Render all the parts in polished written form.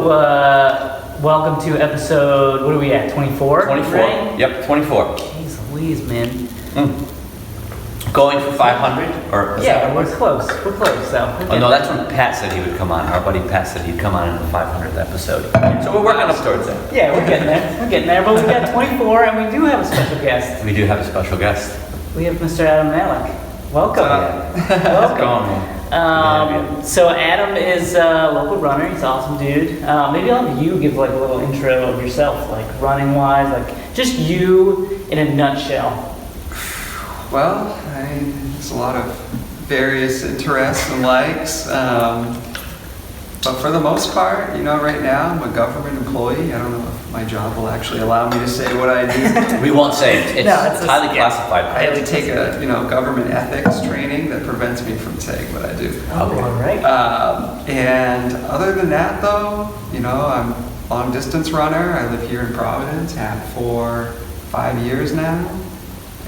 Welcome to episode, what are we at, 24? 24. Right? Yep, 24. Jeez Louise, man. Going for 500? Or is that Yeah, what we're it was? close. We're close, though. Oh, no, that's when Pat said he would come on. Our buddy Pat said he'd come on in the 500th episode. So we're working up towards that. Yeah, we're getting there. We're getting there, but we got 24, and we do have a special guest. We do have a special guest. We have Mr. Adam Malik. Welcome. How's it going, man? So Adam is a local runner. He's an awesome dude. Maybe I'll have you give like a little intro of yourself, like running wise, like just you in a nutshell. Well, there's a lot of various interests and likes, but for the most part, right now I'm a government employee. I don't know if my job will actually allow me to say what I do. We won't say it. It's highly classified. I had to take a government ethics training that prevents me from saying what I do. Okay. All right. And other than that, though, I'm a long distance runner. I live here in Providence, have for 5 years now.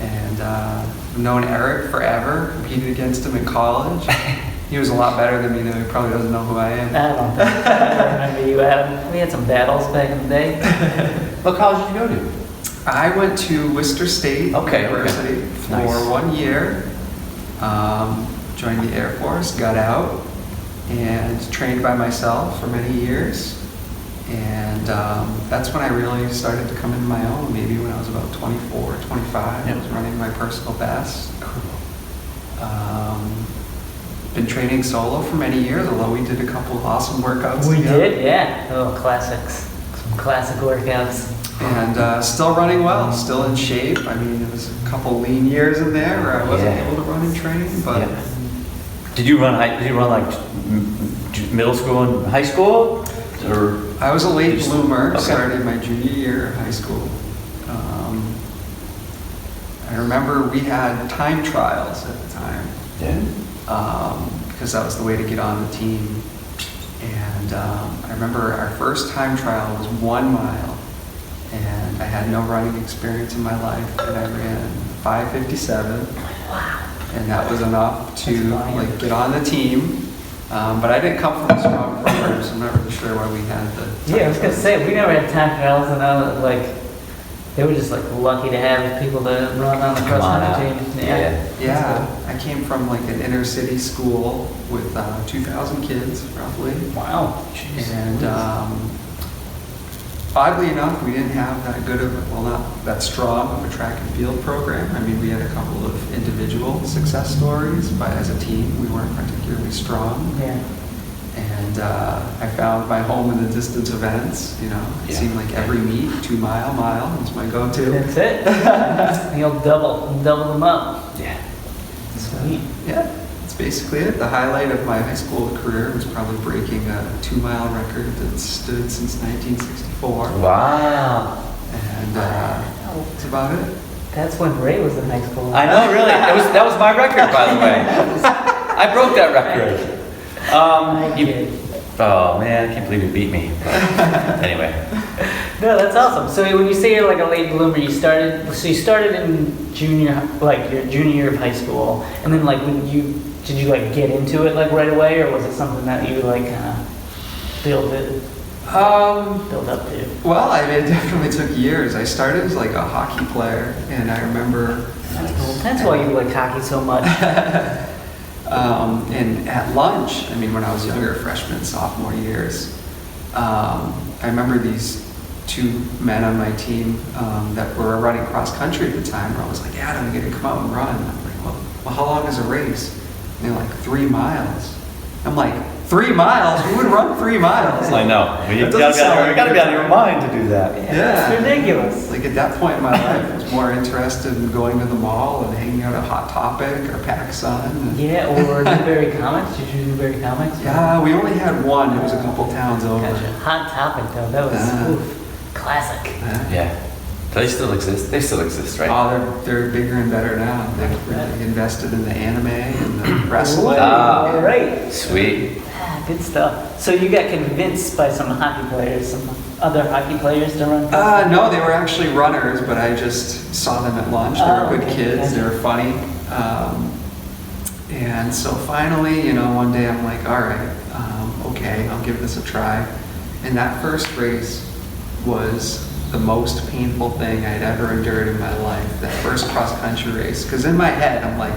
And I've known Eric forever, competed against him in college. He was a lot better than me, though. He probably doesn't know who I am. I don't think so. I remember you, Adam. We had some battles back in the day. What college did you go to? I went to Worcester State University for Nice. 1 year. Joined the Air Force, got out, and trained by myself for many years. And that's when I really started to come into my own, maybe when I was about 24, 25. I was running my personal best. Been training solo for many years, although we did a couple of awesome workouts We together. did, yeah. Oh, classics. Some classic workouts. And still running well, still in shape. I mean, there was a couple lean years in there where I wasn't able to run in training, but... Yeah. Did you run like middle school and high school? Or I was a late bloomer, Okay. started my junior year of high school. I remember we had time trials at the time, because that was the way to get on the team. And I remember our first time trial was 1 mile, and I had no running experience in my life, and I ran 5:57. Wow. And that was enough to That's fine. get on the team. But I didn't come from a strong program, so I'm not really sure why we had the. Yeah, I was gonna say, we never had time trials, and they were just like lucky to have people to run on the Come on cross out. country team. Yeah, I came from like an inner city school with 2,000 kids roughly. Wow. And oddly enough, we didn't have that good of, not that strong of a track and field program. I mean, we had a couple of individual success stories, but as a team, we weren't particularly strong. Yeah. And I found my home in the distance events. It Yeah. seemed like every meet, 2 mile was my go-to. That's it. You'll double them up. yeah. Sweet. Yeah, that's basically it. The highlight of my high school career was probably breaking a 2 mile record that stood since 1964. Wow. And that's about it. That's when Ray was in high school. I know, really. That was my record, by the way. I broke that record. Oh man, I can't believe you beat me. Anyway. No, that's awesome. So when you say you're like a late bloomer, you started in your junior year of high school, and then like did you like get into it like right away, or was it something that you like build up to? Well, it definitely took years. I started as like a hockey player, and I remember. That's why you like hockey so much. And at lunch, when I was younger, freshman, sophomore years, I remember these 2 men on my team that were running cross country at the time, where I was like, Adam, you're gonna come out and run. And I'm like, well, how long is a race? And they're like, 3 miles. I'm like, 3 miles? Who would run 3 miles? I know. You That doesn't sound gotta be out of your mind to do that. Yeah. It's ridiculous. Like at that point in my life, I was more interested in going to the mall and hanging out at Hot Topic or PacSun. And Yeah, or Newberry Comics. Did you do Newberry Comics? yeah, we only had one. It was a couple towns over. Gotcha. Hot Topic though. That was classic. Yeah. Do they still exist? They still exist, right? Oh, they're bigger and better now. They've really invested in the anime and the wrestling. Ah. All right. Sweet. Good stuff. So you got convinced by some hockey players, some other hockey players to run? No, they were actually runners, but I just saw them at lunch. They were good okay. kids. They were funny. And so finally, one day I'm like, all right, okay, I'll give this a try. And that first race was the most painful thing I'd ever endured in my life, that first cross-country race. Because in my head, I'm like,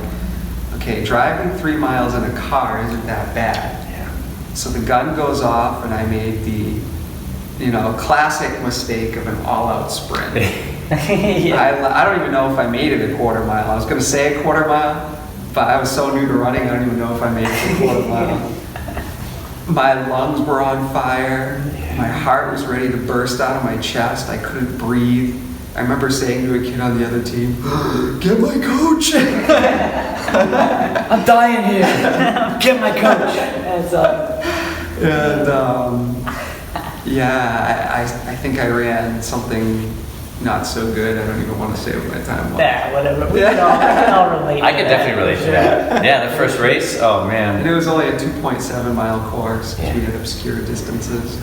okay, driving 3 miles in a car isn't that bad. Yeah. So the gun goes off, and I made the, classic mistake of an all-out sprint. Yeah. I don't even know if I made it a quarter mile. I was going to say a quarter mile, but I was so new to running, I don't even know if I made it a quarter mile. My lungs were on fire. My heart was ready to burst out of my chest. I couldn't breathe. I remember saying to a kid on the other team, "Get my coach!" I'm dying here. Get my coach. That's And I think I ran something not so good. I don't even want to say what my time was. yeah, whatever. We can all relate. I to could that. definitely relate to that. Yeah, the first race. Oh And man. it was only a 2.7 mile course because we Yeah. had obscure distances.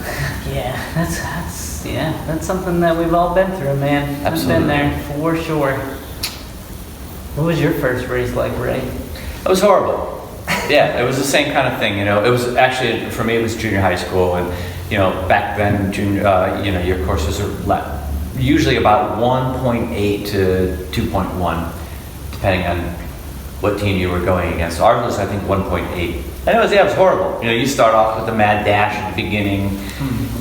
Yeah, that's something that we've all been through, man. I've Absolutely. been there for sure. What was your first race like, Ray? It was horrible. Yeah, it was the same kind of thing. It was actually for me. It was junior high school, and back then, your courses are usually about 1.8 to 2.1, depending on what team you were going against. Ours was, I think, 1.8. And it was horrible. You start off with a mad dash at the beginning,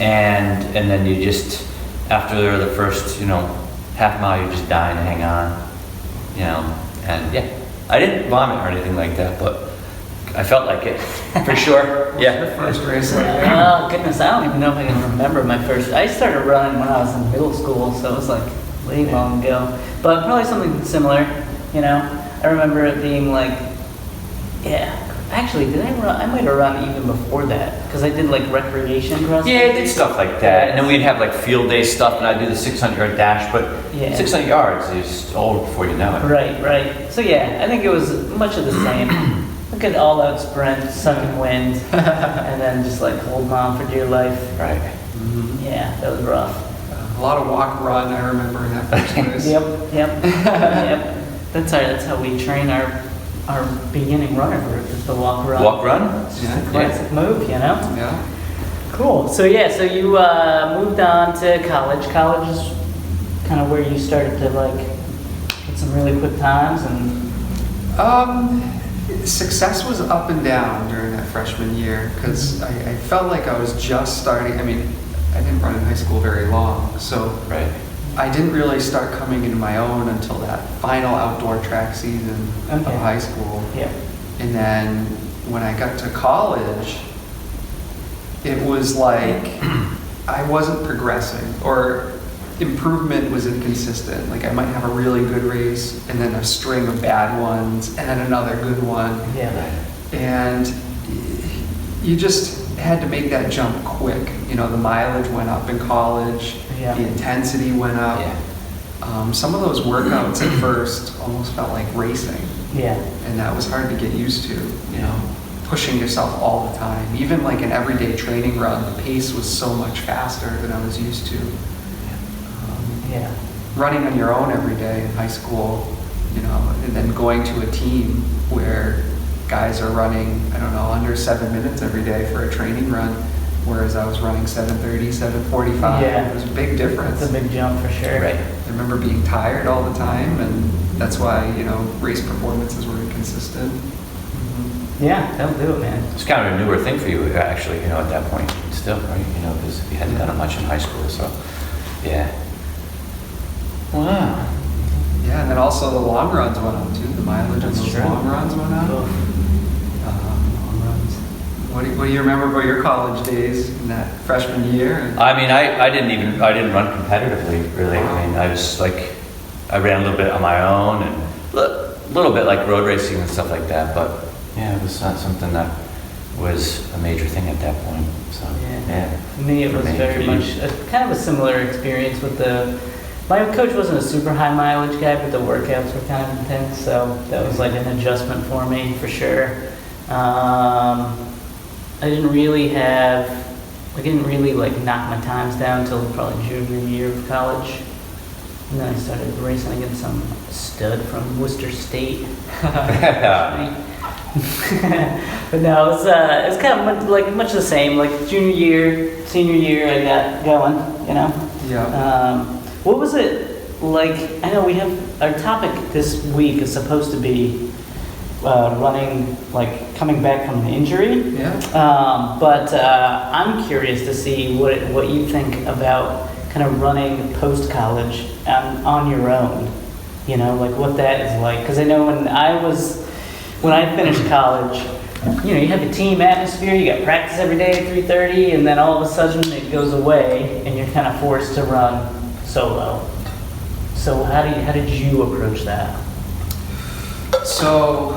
and then you just, after the first, half mile, you're just dying to hang on, and yeah. I didn't vomit or anything like that, but I felt like it, for sure. The Yeah. first race. Oh, goodness, I don't even know if I can remember my first. I started running when I was in middle school, so it was like way long ago. But probably something similar, I remember it being like, yeah. Actually, did I run? I might have run even before that, because I did like recreation cross. Yeah, I did stuff like that. And then we'd have like field day stuff, and I'd do the 600-yard dash, but Yeah. 600 yards is old before you know it. Right. So yeah, I think it was much of the same. Look at all-out sprint, sucking wind, and then just like holding on for dear life. Right. Yeah, that was rough. A lot of walk run, I remember in that first race. Yep. That's how we train our beginning runner group, is the walk run. Walk run? It's just Yeah. a classic move, Yeah. Cool. So you moved on to college. College is kind of where you started to like get some really quick times and. Success was up and down during that freshman year because I felt like I was just starting. I mean, I didn't run in high school very long, so Right. I didn't really start coming into my own until that final outdoor track season of Okay. high school. Yeah. And then when I got to college, it was like I wasn't progressing, or improvement was inconsistent. Like I might have a really good race and then a string of bad ones and then another good one. Yeah. And you just had to make that jump quick. The mileage went up in college, Yeah. the intensity went up. Yeah. Some of those workouts at first almost felt like racing, Yeah. and that was hard to get used to, pushing yourself all the time. Even like an everyday training run, the pace was so much faster than I was used to. Yeah. Running on your own every day in high school, and then going to a team where guys are running, under 7 minutes every day for a training run, whereas I was running 7:30, 7:45. Yeah. It was a big difference. It's a big jump for sure. Right. I remember being tired all the time, and that's why, race performances were inconsistent. Yeah, that'll do it, man. It's kind of a newer thing for you, actually, at that point, still, right? Because you hadn't done it much in high school, so, yeah. Wow. Yeah, and then also the long runs went up too. The mileage on That's those true. long runs went up. Oof. Long runs. What do you remember about your college days in that freshman year? I mean, I didn't run competitively, really. I mean, I was like, I ran a little bit on my own and a little bit like road racing and stuff like that, but yeah, it was not something that was a major thing at that point, so, yeah. For me, it For was me, very for you. much kind of a similar experience with my coach wasn't a super high mileage guy, but the workouts were kind of intense, so that was like an adjustment for me, for sure. I didn't really like knock my times down until probably junior year of college. And then I started racing against some stud from Worcester State. But no, it was kind of much the same. Like junior year, senior year, I got going. You know. Yeah. What was it like? I know we have our topic this week is supposed to be running, like coming back from an injury. Yeah. But I'm curious to see what you think about kind of running post college on your own. You know, like what that is like. Because I know when I finished college, you know, you have a team atmosphere. You got practice every day at 3:30, and then all of a sudden it goes away, and you're kind of forced to run solo. So how did you approach that? So,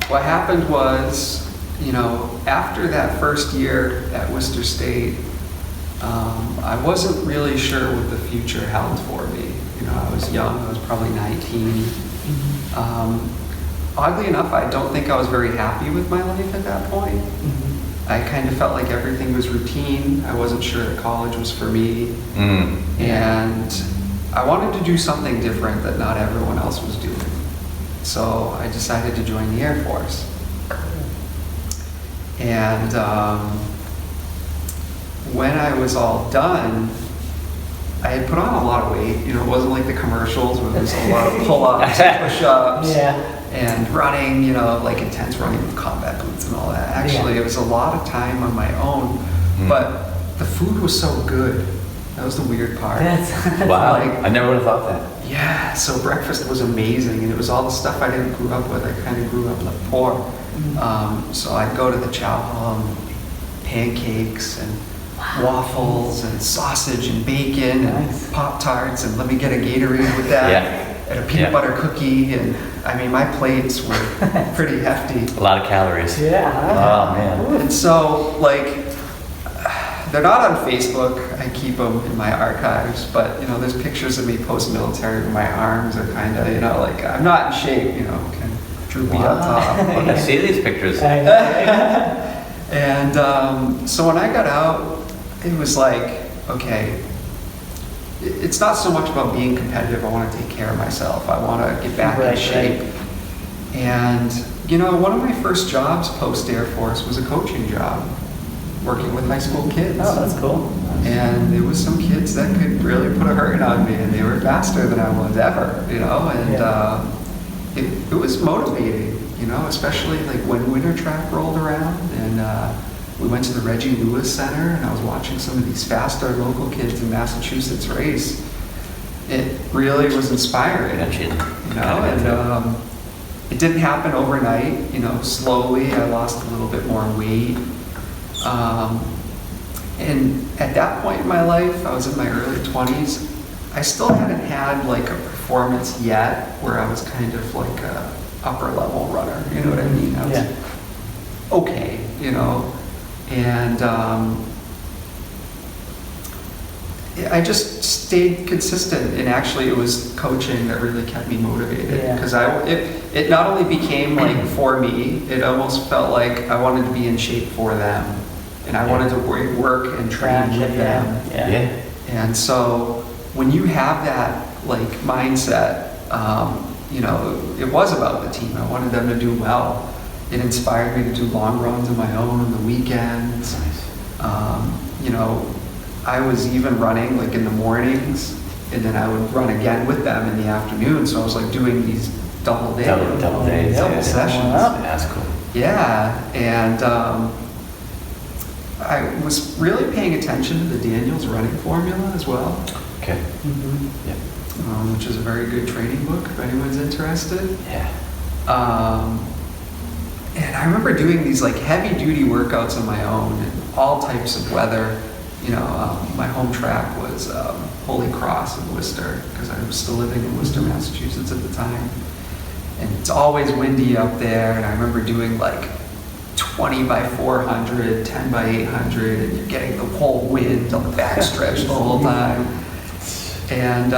what happened was, you know, after that first year at Worcester State, I wasn't really sure what the future held for me. You know, I was young, I was probably 19. Oddly enough, I don't think I was very happy with my life at that point. I kind of felt like everything was routine. I wasn't sure that college was for me. And I wanted to do something different that not everyone else was doing. So I decided to join the Air Force. And when I was all done, I had put on a lot of weight. You know, it wasn't like the commercials where there's a lot of pull-ups and push-ups and running, you know, like intense running with combat boots and all that. Actually, it was a lot of time on my own, but the food was so good. That was the weird part. Wow, Like, I never would have thought that. yeah, so breakfast was amazing, and it was all the stuff I didn't grow up with. I kind of grew up like poor. So I'd go to the chow hall and pancakes and waffles and sausage and bacon and Pop-Tarts, and let me get a Gatorade with that. And a peanut butter cookie, and I mean, my plates were pretty hefty. A lot of calories. Yeah. Oh, man. And so, like, they're not on Facebook. I keep them in my archives, but, you know, there's pictures of me post-military where my arms are kind of, you know, like, I'm not in shape, you know, kind of droopy on top. I see these pictures. And so when I got out, it was like, okay, it's not so much about being competitive. I want to take care of myself. I want to get back in shape. And, you know, one of my first jobs post-Air Force was a coaching job, working with high school kids. Oh, that's cool. And there was some kids that could really put a hurting on me, and they were faster than I was ever, you know, and it was motivating, you know, especially like when winter track rolled around, and we went to the Reggie Lewis Center, and I was watching some of these faster local kids in Massachusetts race. It really was inspiring, you know, and it didn't happen overnight, you know, slowly I lost a little bit more weight. And at that point in my life, I was in my early 20s, I still hadn't had like a performance yet where I was kind of like a upper level runner, you know what I mean? I was okay, you know, and I just stayed consistent, and actually it was coaching that really kept me motivated, because it not only became like for me, it almost felt like I wanted to be in shape for them, and I wanted to work and train with them. And so when you have that like mindset, you know, it was about the team. I wanted them to do well. It inspired me to do long runs on my own on the weekends. You know, I was even running like in the mornings, and then I would run again with them in the afternoon. So I was like doing these double days, double sessions. That's cool. Yeah, and I was really paying attention to the Daniels running formula as well. Okay. Which is a very good training book if anyone's interested. And I remember doing these like heavy duty workouts on my own in all types of weather. You know, my home track was Holy Cross in Worcester, because I was still living in Worcester, Massachusetts at the time. And it's always windy up there, and I remember doing like 20 by 400, 10 by 800, and you're getting the whole wind on the backstretch the whole time. And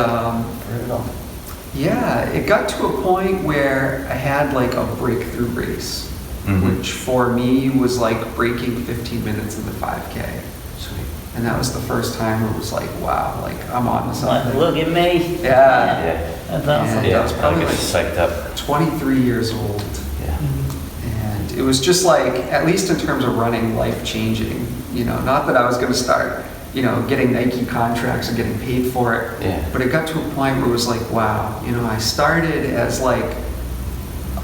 yeah, it got to a point where I had like a breakthrough race, which for me was like breaking 15 minutes in the 5K. Sweet. And that was the first time where it was like, wow, like I'm on to Like, something. look at me. Yeah. Yeah. That's awesome. And Yeah, I was probably get like psyched up. 23 years old. Yeah. And it was just like, at least in terms of running, life changing. You know, not that I was going to start, you know, getting Nike contracts and getting paid for it. Yeah. But it got to a point where it was like, wow, you know, I started as like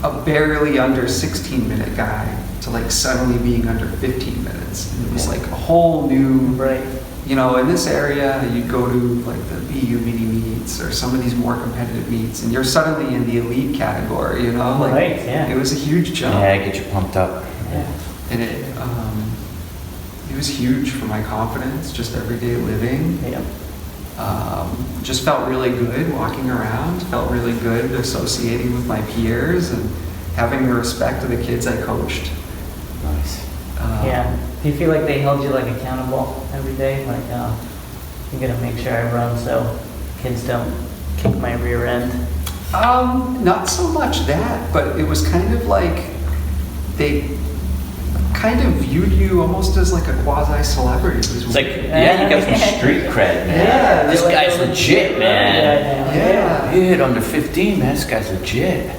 a barely under 16-minute guy to like suddenly being under 15 minutes. And it was like a whole new, Right. you know, in this area, you'd go to like the BU mini meets or some of these more competitive meets, and you're suddenly in the elite category, you know? Like, Right, yeah. It was a huge jump. Yeah, get you pumped up. Yeah. And it was huge for my confidence, just everyday living. Yeah. Just felt really good walking around, felt really good associating with my peers and having the respect of the kids I coached. Nice. Yeah. Do you feel like they held you like accountable every day? Like, you gotta make sure I run so kids don't kick my rear end. Not so much that, but it was kind of like they kind of viewed you almost as like a quasi-celebrity. It's like, yeah, you got some street cred, man. Yeah, This they're like guy's a legit, man. Yeah. Kid under 15, man. This guy's legit.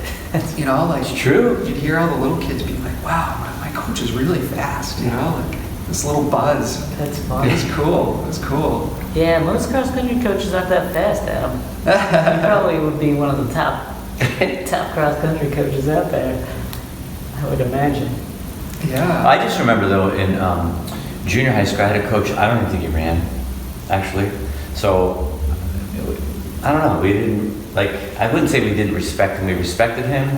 You know, like It's true. you'd hear all the little kids being like, wow, my coach is really fast, you know, like this little buzz. That's It fun. was cool. It was cool. Yeah, most cross country coaches aren't that fast, Adam. You probably would be one of the top cross country coaches out there. I would imagine. Yeah. I just remember though in junior high school, I had a coach. I don't even think he ran, actually. So I don't know. We didn't like. I wouldn't say we didn't respect him. We respected him.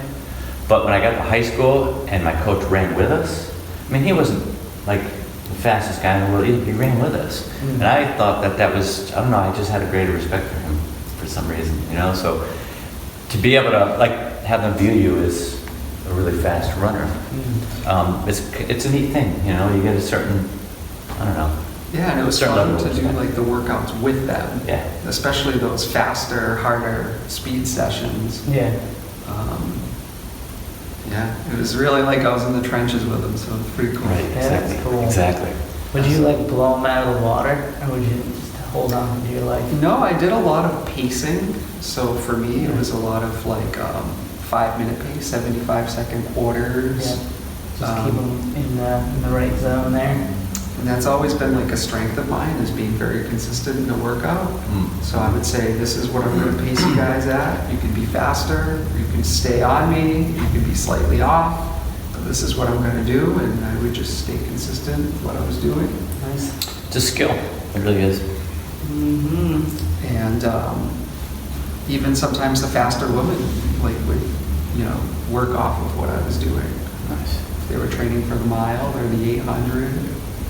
But when I got to high school and my coach ran with us, I mean, he wasn't like the fastest guy in the world. He ran with us, and I thought that was. I don't know. I just had a greater respect for him for some reason, you know. So to be able to like have them view you as a really fast runner. It's a neat thing, you know. You get a certain, I don't know. Yeah, and it was Certain fun level to of do respect. like the workouts with them. Yeah. Especially those faster, harder speed sessions. Yeah. Yeah, it was really like I was in the trenches with them, so it's pretty cool. Right. Yeah, that's Exactly. cool. Exactly. Would you like blow them out of the water, or would you just hold on to your like? No, I did a lot of pacing. So for me, it was a lot of like 5-minute pace, 75-second quarters. Yeah. Just keep them in the right zone there. And that's always been like a strength of mine, is being very consistent in a workout. Mm. So I would say, this is what I'm going to pace you guys at. You can be faster, you can stay on me, you can be slightly off. But this is what I'm going to do, and I would just stay consistent with what I was doing. Nice. It's a skill. It really is. Mm-hmm. And even sometimes the faster women like would, you know, work off of what I was doing. Nice. If they were training for the mile or the 800.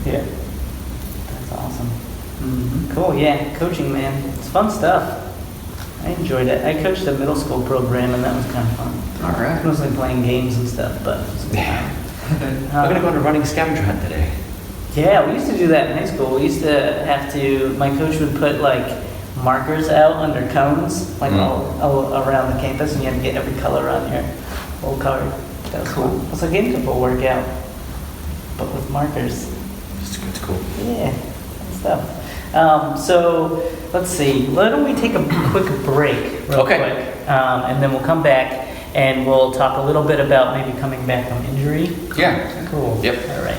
Yeah. That's awesome. Mm-hmm. Cool. Yeah. Coaching, man. It's fun stuff. I enjoyed it. I coached a middle school program, and that was kind of fun. All right. Mostly playing games and stuff, but. it was a good Yeah. time. I'm gonna go on a running scavenger hunt today. Yeah, we used to do that in high school. We used to have to, my coach would put like markers out under cones, like all around the campus, and you had to get every color on your whole card. That was Cool. cool. It's like interval workout, but with markers. It's cool. Yeah, good stuff. So let's see. Why don't we take a quick break, real Okay. quick, and then we'll come back and we'll talk a little bit about maybe coming back from injury. Yeah. Cool. Yep. All right.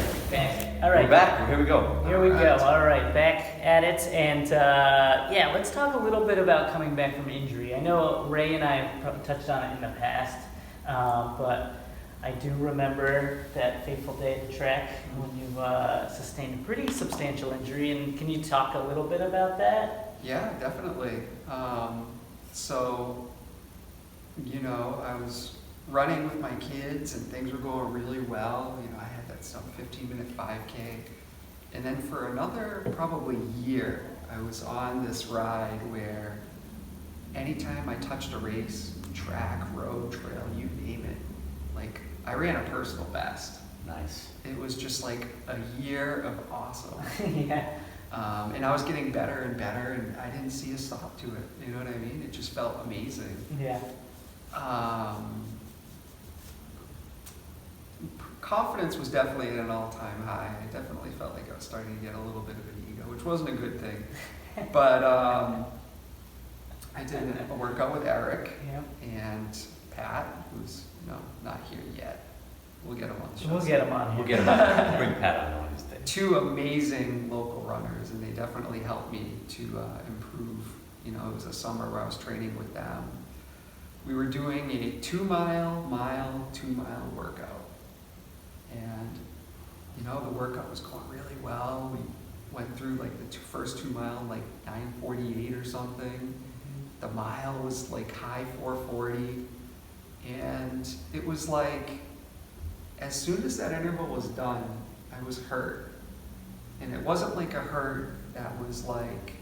All right. We're back. Here we go. Here we go. Alright. All right, back at it. And yeah, let's talk a little bit about coming back from injury. I know Ray and I have probably touched on it in the past, but I do remember that fateful day at the track when you sustained a pretty substantial injury. And can you talk a little bit about that? Yeah, definitely. So, you know, I was running with my kids and things were going really well. You know, I had that sub 15-minute 5K. And then for another probably year, I was on this ride where anytime I touched a race, track, road, trail, you name it, like I ran a personal best. Nice. It was just like a year of awesome. Yeah. And I was getting better and better, and I didn't see a stop to it. You know what I mean? It just felt amazing. Yeah. confidence was definitely at an all-time high. I definitely felt like I was starting to get a little bit of an ego, which wasn't a good thing. But I did a workout with Eric Yeah. and Pat, who's not here yet. We'll get him on the show. We'll get him on here. We'll get him on. Bring Pat on one of these days. Two amazing local runners, and they definitely helped me to improve. It was a summer where I was training with them. We were doing a 2-mile, 2-mile workout. And, the workout was going really well. We went through like the first 2 mile, like 9:48 or something. The mile was like high 4:40. And it was like, as soon as that interval was done, I was hurt. And it wasn't like a hurt that was like,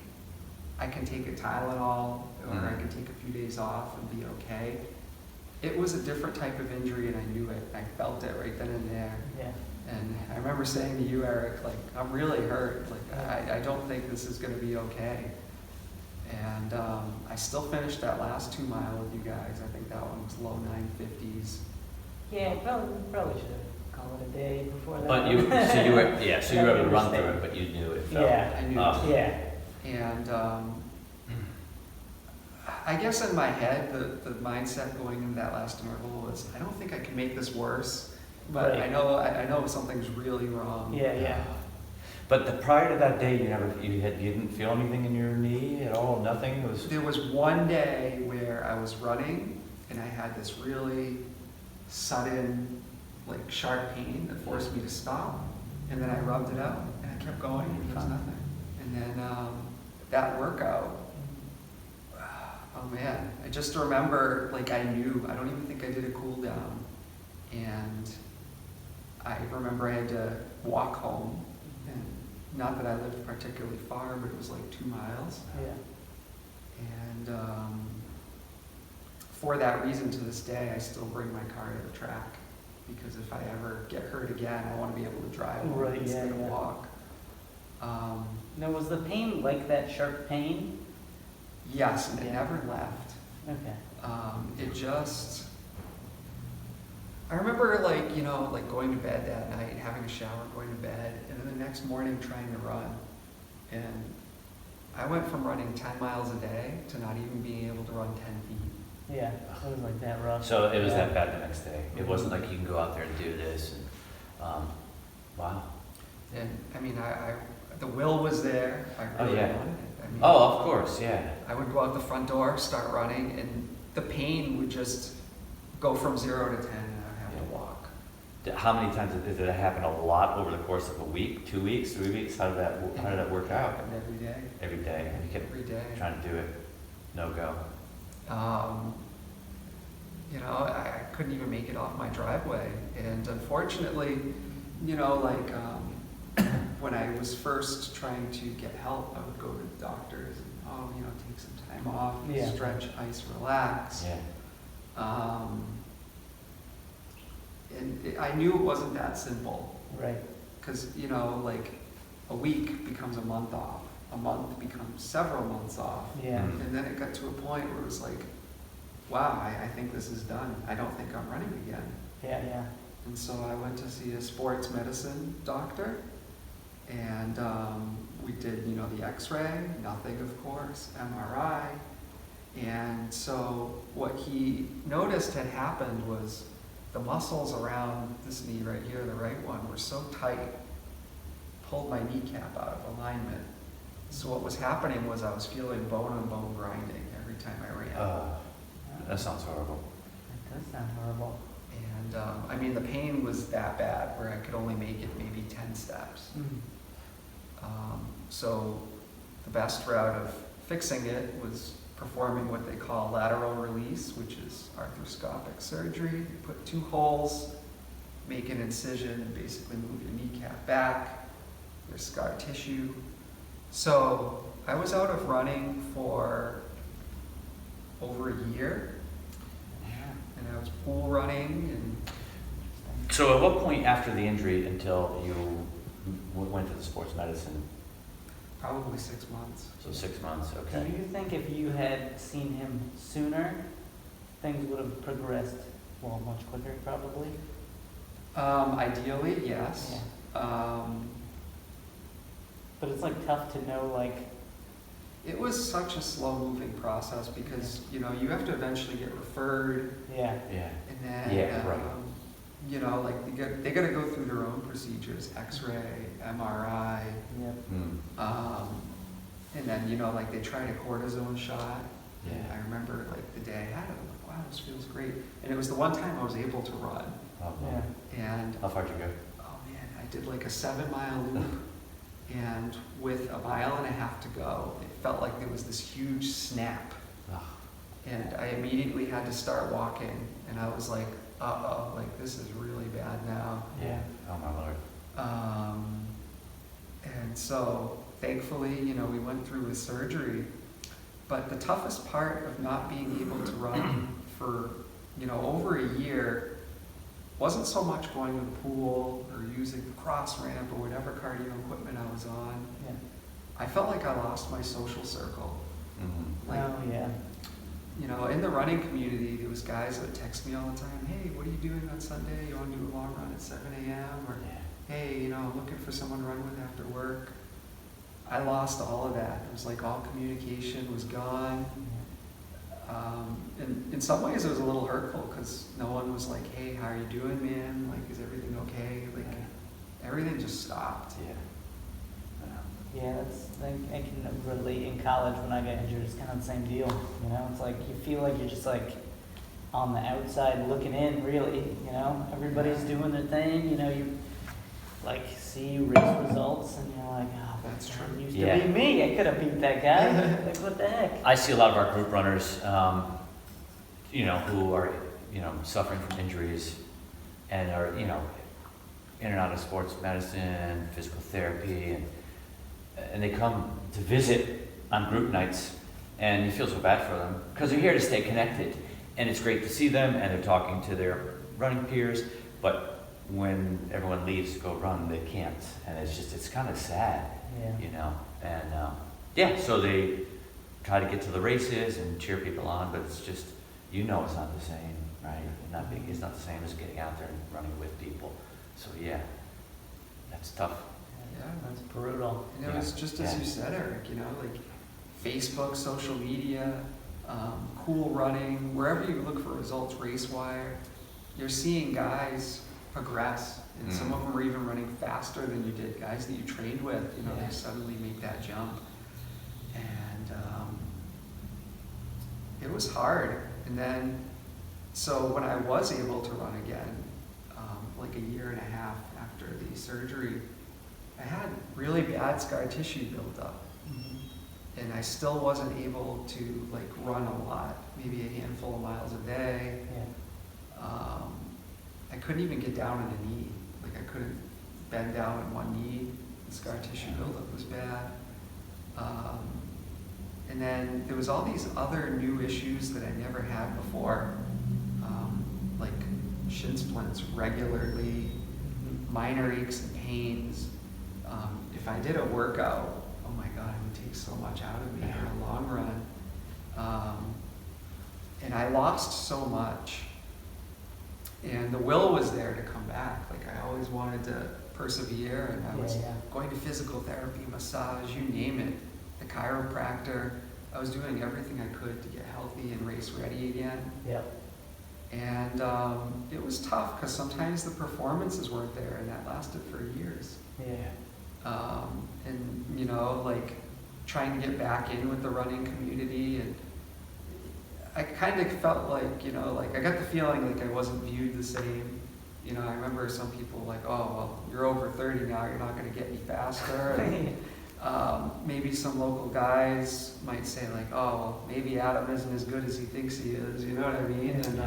I can take a Tylenol or I can take a few days off and be okay. It was a different type of injury and I knew it. I felt it right then and there. Yeah. And I remember saying to you, Eric, like, I'm really hurt. Like, I don't think this is going to be okay. And I still finished that last 2 mile with you guys. I think that one was low 950s. Yeah, probably should have called it a day before that. But you were able to run through it, but you knew it felt. Yeah, I knew. Yeah. And I guess in my head, the mindset going into that last interval was, I don't think I can make this worse, but Right. I know something's really wrong. Yeah. But prior to that day, you didn't feel anything in your knee at all. Nothing. It was. There was one day where I was running and I had this really sudden, like, sharp pain that forced me to stop, and then I rubbed it out and I kept going and there was nothing. And then that workout, oh man, I just remember, like, I knew, I don't even think I did a cool down. And I remember I had to walk home, and not that I lived particularly far, but it was like 2 miles. Yeah. And for that reason, to this day, I still bring my car to the track, because if I ever get hurt again, I want to be able to drive home Right, instead of yeah. walk. Now, was the pain like that sharp pain? Yes, and it Yeah. never left. Okay. It just, I remember, like, like going to bed that night, having a shower, going to bed, and then the next morning trying to run. And I went from running 10 miles a day to not even being able to run 10 feet. Yeah, it was like that rough. So it was Yeah. that bad the next day. It wasn't like you can go out there and do this. And, wow. And I mean, the will was there. I really yeah. wanted it. I mean, Oh, of course, yeah. I would go out the front door, start running, and the pain would just go from 0 to 10, and I'd have to walk. How many times did it happen? A lot over the course of a week, 2 weeks, 3 weeks? How did that work It out? happened every day. Every day, and you kept Every day. trying to do it. No go. I couldn't even make it off my driveway. And unfortunately, when I was first trying to get help, I would go to the doctors and, take some time off, Yeah. stretch, ice, relax. Yeah. And I knew it wasn't that simple, Right. because, like, a week becomes a month off. A month becomes several months off. Yeah. Mhm. And then it got to a point where it was like, wow, I think this is done. I don't think I'm running again. Yeah. And so I went to see a sports medicine doctor, and we did, the x-ray, nothing, of course, MRI. And so what he noticed had happened was the muscles around this knee right here, the right one, were so tight, pulled my kneecap out of alignment. So what was happening was I was feeling bone-on-bone grinding every time I ran. That sounds horrible. That does sound horrible. And the pain was that bad where I could only make it maybe 10 steps. So the best route of fixing it was performing what they call lateral release, which is arthroscopic surgery. You put 2 holes, make an incision, and basically move your kneecap back. There's scar tissue. So I was out of running for over a year, and I was pool running, and So at what point after the injury until you went to the sports medicine? probably 6 months. So 6 months, Do okay. you think if you had seen him sooner, things would have progressed, much quicker, probably? Ideally, yes. But it's like tough to know, like, It was such a slow-moving process because, you know, you have to eventually get referred, yeah, Yeah. and then, Yeah, right. you know, like they got to go through their own procedures, X-ray, MRI, yep, and then, you know, like they tried a cortisone shot. And Yeah. I remember like the day I had it, I'm like, wow, this feels great. And it was the one time I was able to run. Oh, yeah, And How far did you go? oh man, I did like a 7-mile loop. And with a mile and a half to go, it felt like there was this huge snap. Oh, And I immediately had to start walking. And I was like, uh-oh, like this is really bad now. yeah. Oh, my Lord. And so thankfully, you know, we went through with surgery. But the toughest part of not being able to run for, you know, over a year wasn't so much going to the pool or using the cross ramp or whatever cardio equipment I was on. yeah. I felt like I lost my social circle. Mhm. Like, Oh, yeah, you know, in the running community, there was guys that would text me all the time, hey, what are you doing on Sunday? You want to do a long run at 7 a.m.? Or, Yeah. hey, you know, I'm looking for someone to run with after work. I lost all of that. It was like all communication was gone. And in some ways it was a little hurtful because no one was like, hey, how are you doing, man? Like, is everything okay? Like, everything just stopped. Yeah. yeah, that's, I can relate. In college when I got injured, it's kind of the same deal, you know, it's like, you feel like you're just like on the outside looking in, really, you know, everybody's doing their thing, you know, you like see race results and you're like, oh, That's true. that used Yeah. to be me, I could have beat that guy, like what the heck? I see a lot of our group runners, you know, who are, you know, suffering from injuries and are, you know, in and out of sports medicine, physical therapy, and they come to visit on group nights, and you feel so bad for them because they're here to stay connected, and it's great to see them, and they're talking to their running peers, but when everyone leaves to go run, they can't, and it's kind of sad, Yeah. you know, and yeah, so they try to get to the races and cheer people on, but it's just, you know, it's not the same, right? It's not the same as getting out there and running with people. So yeah, that's tough. Yeah. That's brutal. And it was Yeah. just as Yeah. you said, Eric, you know, like Facebook, social media, cool running, wherever you look for results, RaceWire, you're seeing guys progress. And some of them are even running faster than you did. Guys that you trained with, you know, Yeah. they suddenly make that jump. And it was hard. And then, so when I was able to run again, like a year and a half after the surgery, I had really bad scar tissue built up. Mhm. And I still wasn't able to like run a lot, maybe a handful of miles a day. Yeah. I couldn't even get down on a knee. Like I couldn't bend down on one knee. The scar tissue buildup was bad. And then there was all these other new issues that I never had before, like shin splints regularly, minor aches and pains. If I did a workout, oh my God, it would take so much out of me in the long run. And I lost so much. And the will was there to come back. Like I always wanted to persevere, and I was Yeah. going to physical therapy, massage, you name it, the chiropractor. I was doing everything I could to get healthy and race ready again. Yep. And it was tough because sometimes the performances weren't there, and that lasted for years. Yeah. And you know, like trying to get back in with the running community, and I kind of felt like, you know, like I got the feeling like I wasn't viewed the same. You know, I remember some people like, oh, well, you're over 30 now, you're not going to get any faster. And, maybe some local guys might say like, oh, well, maybe Adam isn't as good as he thinks he is. You know what I mean? And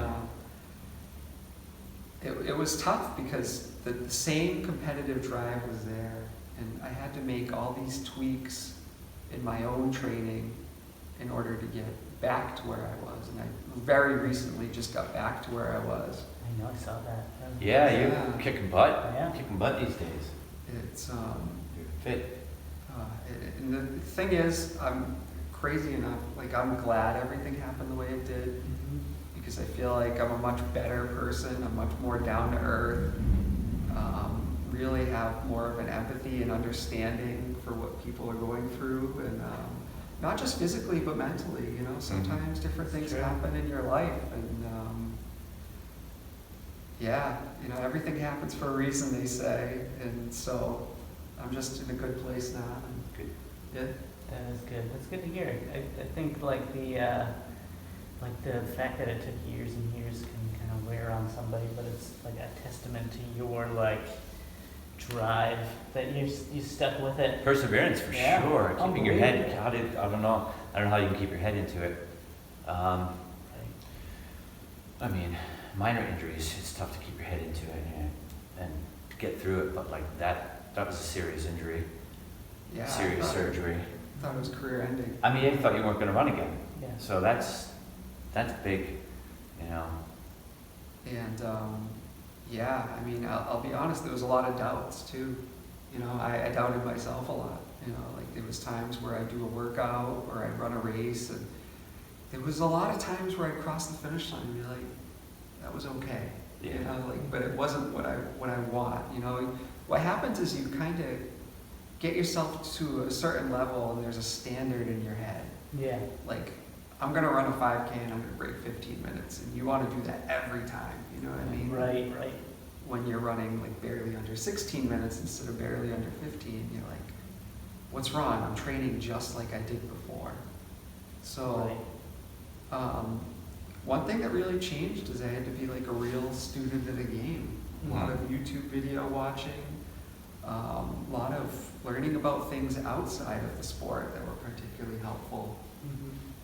it was tough because the same competitive drive was there, and I had to make all these tweaks in my own training in order to get back to where I was. And I very recently just got back to where I was. I know, I saw that. Yeah, Yeah. you're kicking butt. Yeah. Kicking butt these days. It's You're fit. and the thing is, I'm crazy enough. Like I'm glad everything happened the way it did, Mhm. because I feel like I'm a much better person. I'm much more down to earth. really have more of an empathy and understanding for what people are going through, and not just physically but mentally. You know, sometimes different things Sure. happen in your life, and yeah, you know, everything happens for a reason, they say, and so I'm just in a good place now. And Good. yeah. That is good. That's good to hear. I think like the fact that it took years and years can kind of wear on somebody, but it's like a testament to your like drive that you stuck with it. Perseverance for Yeah. sure. Keeping your head. Unbelievable. I don't know how you can keep your head into it. I mean, minor injuries, it's tough to keep your head into it and to get through it, but like that was a serious injury, Yeah, serious surgery. I thought it was career ending. I mean, I thought you weren't going to run again. Yeah. So that's big, you know. And yeah, I mean, I'll be honest, there was a lot of doubts too. You know, I doubted myself a lot. You know, like there was times where I'd do a workout or I'd run a race, and there was a lot of times where I'd cross the finish line and be like, that was okay. Yeah. You know, like, but it wasn't what I want. You know, what happens is you kind of get yourself to a certain level, and there's a standard in your head. Yeah. Like, I'm gonna run a 5K and I'm gonna break 15 minutes, and you want to do that every time. You know what I mean? Right. When you're running like barely under 16 minutes instead of barely under 15, you're like, what's wrong? I'm training just like I did before. So, one thing that really changed is I had to be like a real student of the game. A lot of YouTube video watching, a lot of learning about things outside of the sport that were particularly helpful.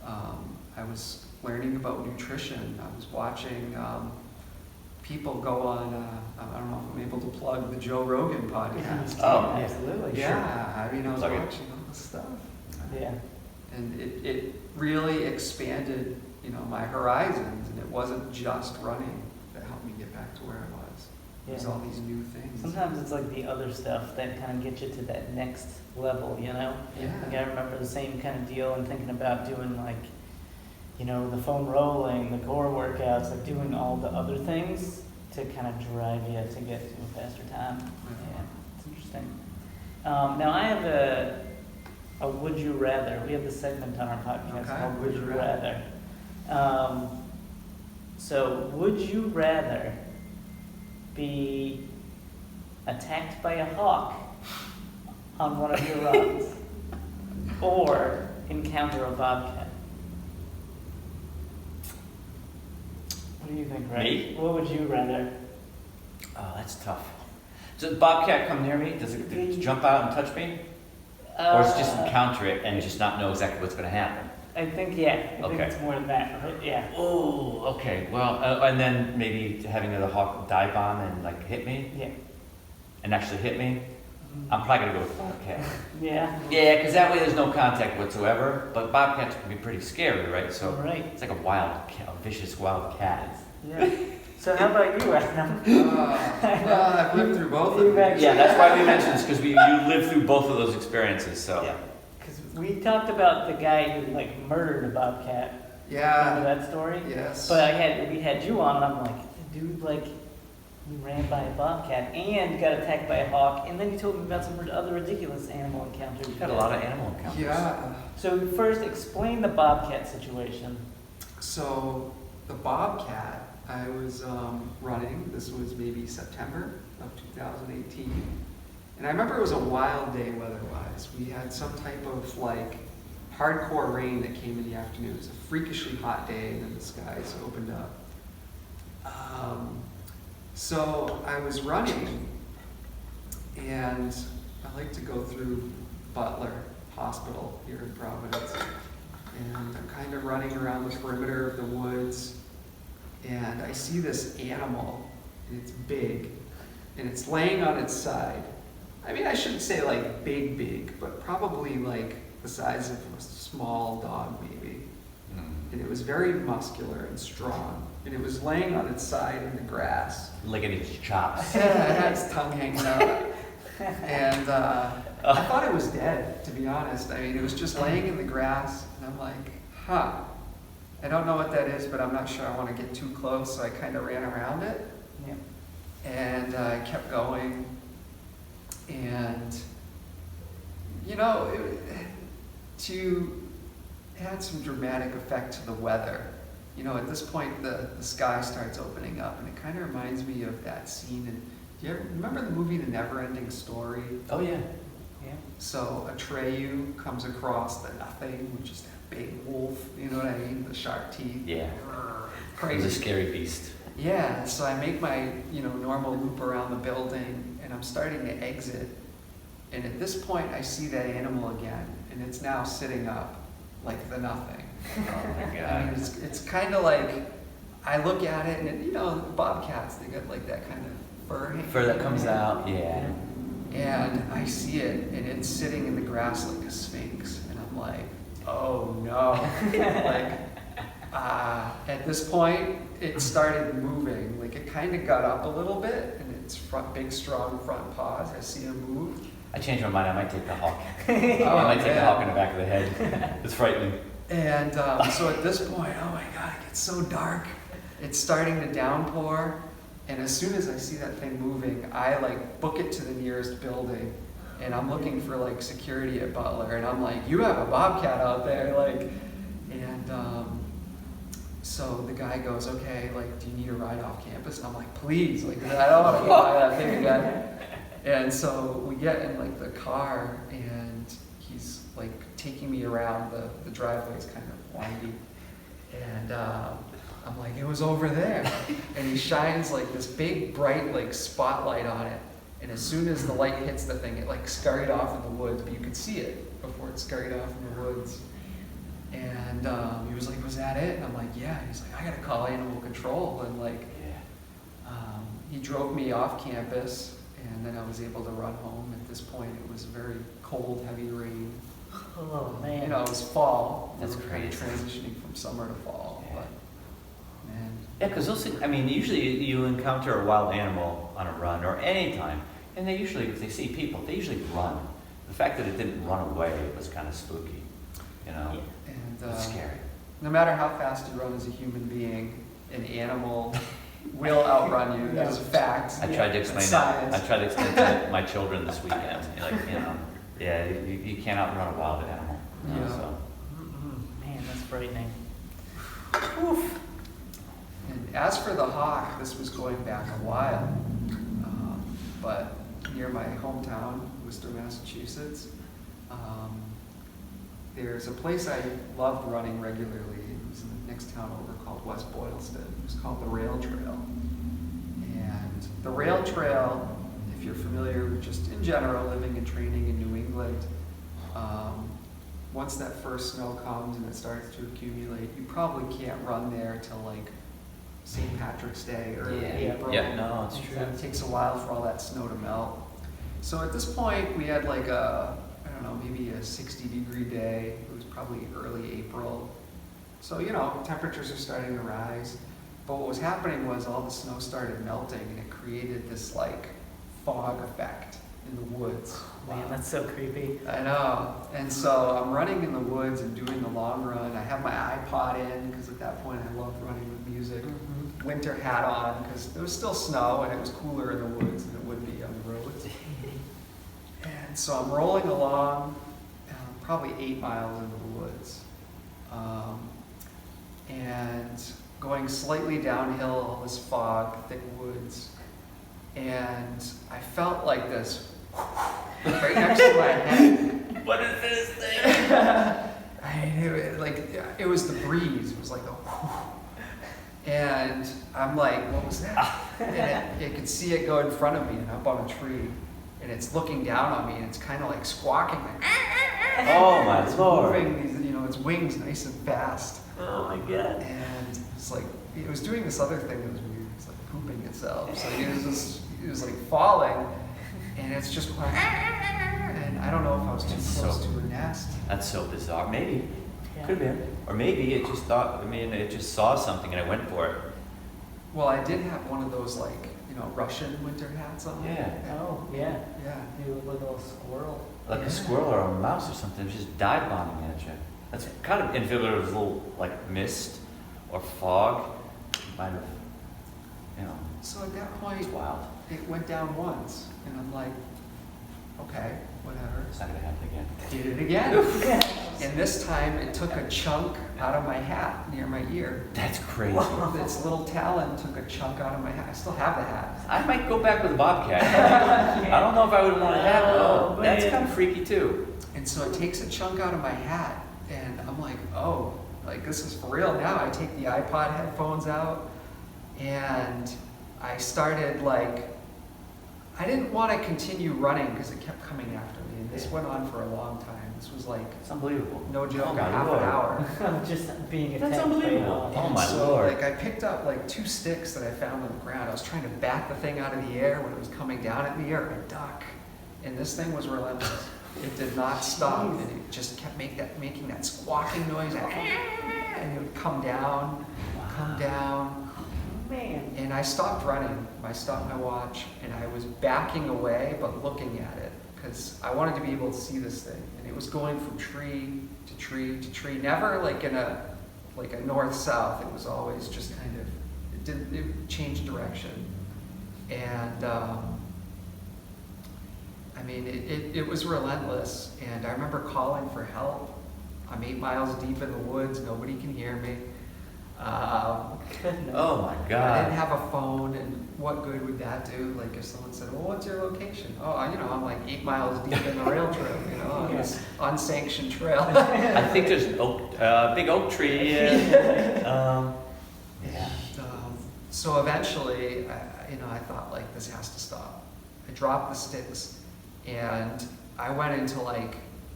I was learning about nutrition. I was watching people go on, I don't know if I'm able to plug the Joe Rogan podcast. Oh, yeah. Absolutely. Yeah, I mean, I was Plug it. watching all this stuff. Yeah. And it really expanded, you know, my horizons, and it wasn't just running that helped me get back to where I was. It was Yeah. all these new things. Sometimes it's like the other stuff that kind of gets you to that next level, you know? Yeah. Like I remember the same kind of deal and thinking about doing like, you know, the foam rolling, the core workouts, like doing all the other things to kind of drive you to get to a faster time. Yeah, it's interesting. Now I have a would you rather. We have this segment on our podcast Okay, called Would You Rather. So would you rather be attacked by a hawk on one of your runs or encounter a bobcat? What do you think, Ray? Me? What would you rather? Oh, that's tough. Does a bobcat come near me? Does it jump out and touch me? Or is it just encounter it and just not know exactly what's going to happen? I think, yeah. I think Okay. it's more than that, right? Yeah. Oh, okay. Well, and then maybe having the hawk dive bomb and like hit me Yeah. and actually hit me. I'm probably gonna go with bobcat. Yeah. Yeah, because that way there's no contact whatsoever. But bobcats can be pretty scary, right? So Right. it's like a vicious wild cat. Yeah. So how about you, Adam? Well, I've lived through both of You've them. actually- Yeah, that's why we mentioned this because you lived through both of those experiences. So Yeah. Because we talked about the guy who like murdered a bobcat. Remember that story? Yes. But we had you on, and I'm like, the dude like he ran by a bobcat and got attacked by a hawk, and then you told me about some other ridiculous animal encounters. we've had a lot of animal encounters. Yeah. So first, explain the bobcat situation. So the bobcat, I was running. This was maybe September of 2018, and I remember it was a wild day weather-wise. We had some type of like hardcore rain that came in the afternoon. It was a freakishly hot day, and then the skies opened up. So I was running, and I like to go through Butler Hospital here in Providence. And I'm kind of running around the perimeter of the woods, and I see this animal, and it's big, and it's laying on its side. I mean, I shouldn't say like big, but probably like the size of a small dog maybe. And it was very muscular and strong, and it was laying on its side in the grass. Licking its chops. Yeah, it had its tongue hanging out. And I thought it was dead, to be honest. I mean, it was just laying in the grass, and I'm like, huh. I don't know what that is, but I'm not sure I want to get too close, so I kind of ran around it. Yeah. And I kept going, and you know, to add some dramatic effect to the weather, you know, at this point the sky starts opening up, and it kind of reminds me of that scene. And do you ever remember the movie The Never-Ending Story? Oh yeah. Yeah. So Atreyu comes across the Nothing, which is that big wolf, you know what I mean? The shark teeth. Yeah. It Crazy. was a scary beast. Yeah, so I make my, you know, normal loop around the building, and I'm starting to exit. And at this point, I see that animal again, and it's now sitting up like the Nothing. Oh my I god. mean, it's kind of like, I look at it, and you know, bobcats, they got like that kind of fur. hanging Fur that in comes there. out, yeah. And I see it, and it's sitting in the grass like a sphinx, and I'm like, oh no. Like, at this point, it started moving. Like, it kind of got up a little bit, and its big, strong front paws, I see it move. I changed my mind. I might take the hawk. Oh, I might take the man. hawk in the back of the head. It's frightening. And so at this point, oh my God, it gets so dark. It's starting to downpour. And as soon as I see that thing moving, I like book it to the nearest building. And I'm looking for like security at Butler. And I'm like, you have a bobcat out there. Like, and so the guy goes, okay, like, do you need a ride off campus? And I'm like, please, like, I don't want to go by that thing again. And so we get in like the car, and he's like taking me around. The driveway's kind of windy. And I'm like, it was over there. And he shines like this big bright like spotlight on it. And as soon as the light hits the thing, it like scurried off in the woods, but you could see it before it scurried off in the woods. And he was like, was that it? And I'm like, yeah. He's like, I gotta call animal control. And like, he drove me off campus, and then I was able to run home. At this point, it was very cold, heavy rain. Oh man. You know, it was fall. That's we were kind of crazy. transitioning from summer to fall. Yeah. But man, Yeah, because those things, I mean, usually you encounter a wild animal on a run or any time, and they usually, if they see people, they usually run. The fact that it didn't run away was kind of spooky, you know? Yeah. and It's scary. no matter how fast you run as a human being, an animal will outrun you. That is a fact. I tried to It's explain that. science. I tried to explain to my children this weekend. Like, you know, yeah, you can't outrun a wild animal. You know, Yeah. so. Man, that's frightening. And as for the hawk, this was going back a while, but near my hometown, Worcester, Massachusetts, there's a place I loved running regularly. It was in the next town over called West Boylston. It was called the Rail Trail. And the Rail Trail, if you're familiar with just in general living and training in New England, once that first snow comes and it starts to accumulate, you probably can't run there till like St. Patrick's Day, early April. Yeah, no, it's true. It takes a while for all that snow to melt. So at this point, we had like a, I don't know, maybe a 60-degree day. It was probably early April. So, you know, temperatures are starting to rise. But what was happening was all the snow started melting, and it created this like fog effect in the woods. Man, that's so creepy. I know. And so I'm running in the woods and doing the long run. I have my iPod in because at that point I loved running with music. Winter hat on because there was still snow and it was cooler in the woods than it would be on the roads. And so I'm rolling along, probably 8 miles into the woods, and going slightly downhill, all this fog, thick woods, and I felt like this right next to my head. What is this thing? It was the breeze. It was like a and I'm like, what was that? And you could see it go in front of me and up on a tree, and it's looking down on me, and it's kind of like squawking, like, Oh my it's lord. moving these, you know, its wings nice and fast, Oh my god. and it's like it was doing this other thing that was weird. It's like pooping itself. So it was like falling, and it's just going, and I don't know if I was too It's close so- to a nest. That's so bizarre. Maybe. Yeah. Could have been. Or maybe it just thought, it just saw something and it went for it. Well, I did have one of those like, you know, Russian winter hats on. Yeah. Oh, yeah. Yeah. You look like a little squirrel. Like Yeah. a squirrel or a mouse or something, it's just dive bombing at you. That's kind of indicative of a little like mist or fog. Might have, you know, So at that point, it's wild. it went down once. And I'm like, okay, whatever. It's not gonna happen again. Did it again. And this time it took a chunk out of my hat near my ear. That's crazy. This little talon took a chunk out of my hat. I still have the hat. I might go back with a bobcat. I don't know if I would want to have it. Oh, That's man. kind of freaky too. And so it takes a chunk out of my hat. And I'm like, oh, like this is for real now. I take the iPod headphones out and I started like, I didn't want to continue running because it kept coming after me. And this went on for a long time. This was like, It's unbelievable. no joke, Oh, my half Lord. an hour. I'm just being attacked. That's by unbelievable. a- Oh, my So, Lord. like, I picked up like 2 sticks that I found on the ground. I was trying to bat the thing out of the air when it was coming down at me, or a duck. And this thing was relentless. It did not stop, Jeez. and it just kept making that squawking noise, and it would come down, come down. Man. And I stopped running. I stopped my watch, and I was backing away, but looking at it, because I wanted to be able to see this thing. And it was going from tree to tree to tree, never like in a north-south. It was always just kind of, it changed direction. And I mean, it was relentless. And I remember calling for help. I'm 8 miles deep in the woods. Nobody can hear me. Goodness. Oh my I didn't God. have a phone, and what good would that do? Like if someone said, well, what's your location? Oh, I'm like 8 miles deep in the rail trail, on this unsanctioned trail. I think there's an big oak tree. Yeah. So eventually, I thought like this has to stop. I dropped the sticks, and I went into like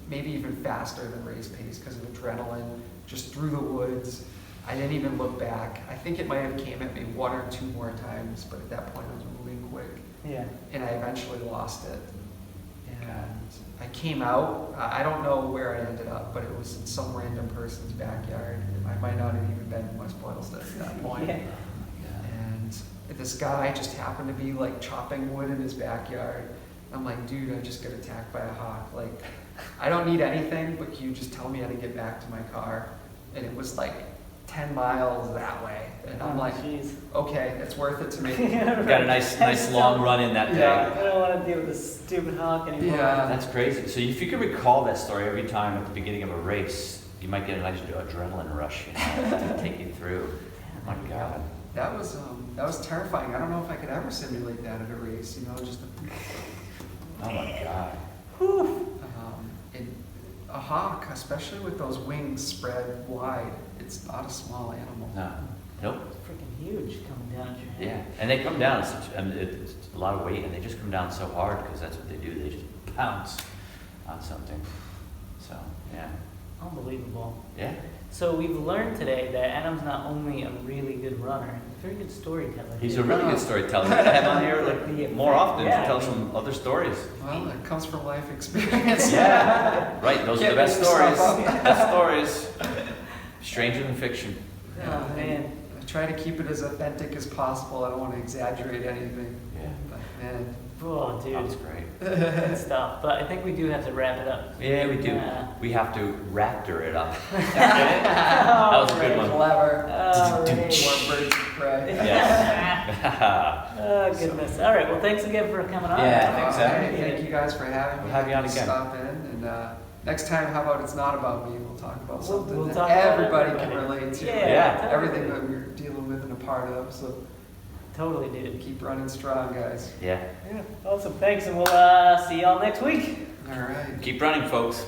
maybe even faster than race pace because of adrenaline, just through the woods. I didn't even look back. I think it might have came at me 1 or 2 more times, but at that point I was moving quick, Yeah. and I eventually lost it. And I came out. I don't know where I ended up, but it was in some random person's backyard. I might not have even been in West Boylston at that point. Yeah. And this guy just happened to be like chopping wood in his backyard. I'm like, dude, I just got attacked by a hawk. Like, I don't need anything, but can you just tell me how to get back to my car? And it was like 10 miles that way. And I'm like, jeez. okay, it's worth it to me. Got a nice long run in that day. Yeah. I don't want to deal with this stupid hawk anymore. Yeah. That's crazy. So if you could recall that story every time at the beginning of a race, you might get a nice adrenaline rush, to take you through. Oh my God. That was terrifying. I don't know if I could ever simulate that at a race, just Oh my God. and a hawk, especially with those wings spread wide, it's not a small animal. No. Nope. It's freaking huge coming down at your head. Yeah, and they come down, it's a lot of weight, and they just come down so hard because that's what they do. They just pounce on something. So, yeah. Unbelievable. Yeah. So we've learned today that Adam's not only a really good runner, he's a very good storyteller. He's a really good storyteller. We gotta have him on here like more often Yeah. to tell some other stories. Well, it comes from life experience. Yeah. Right, those are the Can't best make stories. stuff up. Best stories. Stranger than fiction. Oh, man. I try to keep it as authentic as possible. I don't want to exaggerate anything. Yeah. But man, Oh, That was dude. great. Good stuff. But I think we do have to wrap it up. Yeah, we do. Yeah. We have to raptor it up. That was a good one. clever. All right. More birds of prey. Yes. Oh, goodness. All right. Well, thanks again for coming on. Yeah, thanks, Adam. Hey, thank you guys for having me. We'll have you on Happy to again. Stop in, and next time, how about it's not about me? We'll talk about We'll something talk that about everybody can everybody. relate to. Yeah, Yeah. totally. Everything that we're dealing with and a part of. So Totally, dude. keep running strong, guys. Yeah. Yeah. Awesome. Thanks, and we'll see y'all next week. All right. Keep running, folks.